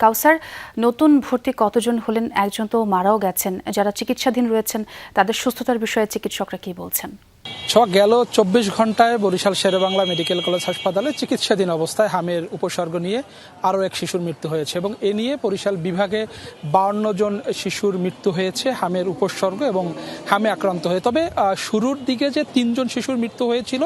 কাউসার, নতুন ভর্তি কতজন হলেন? একজন তো মারাও গেছেন। যারা চিকিৎসাধীন রয়েছেন তাদের সুস্থতার বিষয়ে চিকিৎসকরা কি বলছেন? গেল ২৪ ঘন্টায় বরিশাল শেরেবাংলা মেডিকেল কলেজ হাসপাতালে চিকিৎসাধীন অবস্থায় হামের উপসর্গ নিয়ে আরও এক শিশুর মৃত্যু হয়েছে এবং এ নিয়ে বরিশাল বিভাগে ৫২ জন শিশুর মৃত্যু হয়েছে হামের উপসর্গ এবং হামে আক্রান্ত হয়ে। তবে শুরুর দিকে যে ৩ জন শিশুর মৃত্যু হয়েছিল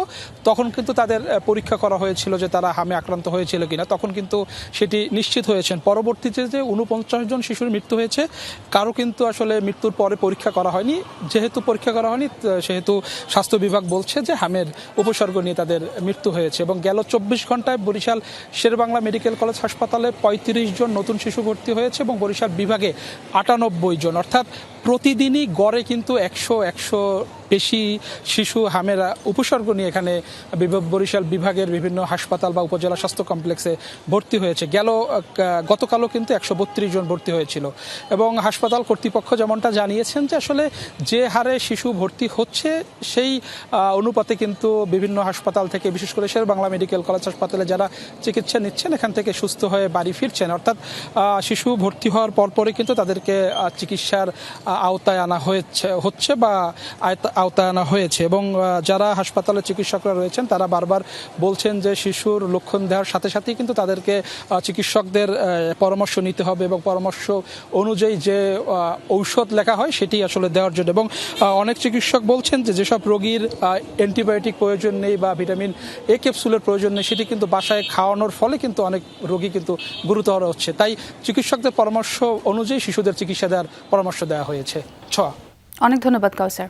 তখন কিন্তু তাদের পরীক্ষা করা হয়েছিল যে তারা হামে আক্রান্ত হয়েছিল কিনা, তখন কিন্তু সেটি নিশ্চিত হয়েছেন। পরবর্তীতে যে ৪৯ জন শিশুর মৃত্যু হয়েছে কারো কিন্তু আসলে মৃত্যুর পরে পরীক্ষা করা হয়নি। যেহেতু পরীক্ষা করা হয়নি সেহেতু স্বাস্থ্য বিভাগ বলছে যে হামের উপসর্গ নিয়ে তাদের মৃত্যু হয়েছে। এবং গেল ২৪ ঘন্টায় বরিশাল শেরেবাংলা মেডিকেল কলেজ হাসপাতালে ৩৫ জন নতুন শিশু ভর্তি হয়েছে এবং বরিশাল বিভাগে ৯৮ জন, অর্থাৎ প্রতিদিনই গড়ে কিন্তু ১০০ বেশি শিশু হামের উপসর্গ নিয়ে এখানে বরিশাল বিভাগের বিভিন্ন হাসপাতাল বা উপজেলা স্বাস্থ্য কমপ্লেক্সে ভর্তি হয়েছে। গতকালও কিন্তু ১৩২ জন ভর্তি হয়েছিল এবং হাসপাতাল কর্তৃপক্ষ যেমনটা জানিয়েছেন যে আসলে যে হারে শিশু ভর্তি হচ্ছে সেই অনুপাতে কিন্তু বিভিন্ন হাসপাতাল থেকে, বিশেষ করে শেরেবাংলা মেডিকেল কলেজ হাসপাতালে যারা চিকিৎসা নিচ্ছেন এখান থেকে সুস্থ হয়ে বাড়ি ফিরছেন, অর্থাৎ শিশু ভর্তি হওয়ার পরপরই কিন্তু তাদেরকে চিকিৎসার আওতায় আনা হচ্ছে বা আওতায় আনা হয়েছে। এবং যারা হাসপাতালে চিকিৎসকরা রয়েছেন তারা বারবার বলছেন যে শিশুর লক্ষণ দেওয়ার সাথে সাথেই কিন্তু তাদেরকে চিকিৎসকদের পরামর্শ নিতে হবে এবং পরামর্শ অনুযায়ী যে ঔষধ লেখা হয় সেটি আসলে দেওয়ার জন্য। এবং অনেক চিকিৎসক বলছেন যে যেসব রোগীর অ্যান্টিবায়োটিক প্রয়োজন নেই বা ভিটামিন এ ক্যাপসুলের প্রয়োজন নেই সেটি কিন্তু বাসায় খাওয়ানোর ফলে কিন্তু অনেক রোগী কিন্তু গুরুতর হচ্ছে। তাই চিকিৎসকদের পরামর্শ অনুযায়ী শিশুদের চিকিৎসা দেওয়ার পরামর্শ দেওয়া হয়েছে। অনেক ধন্যবাদ কাউসার।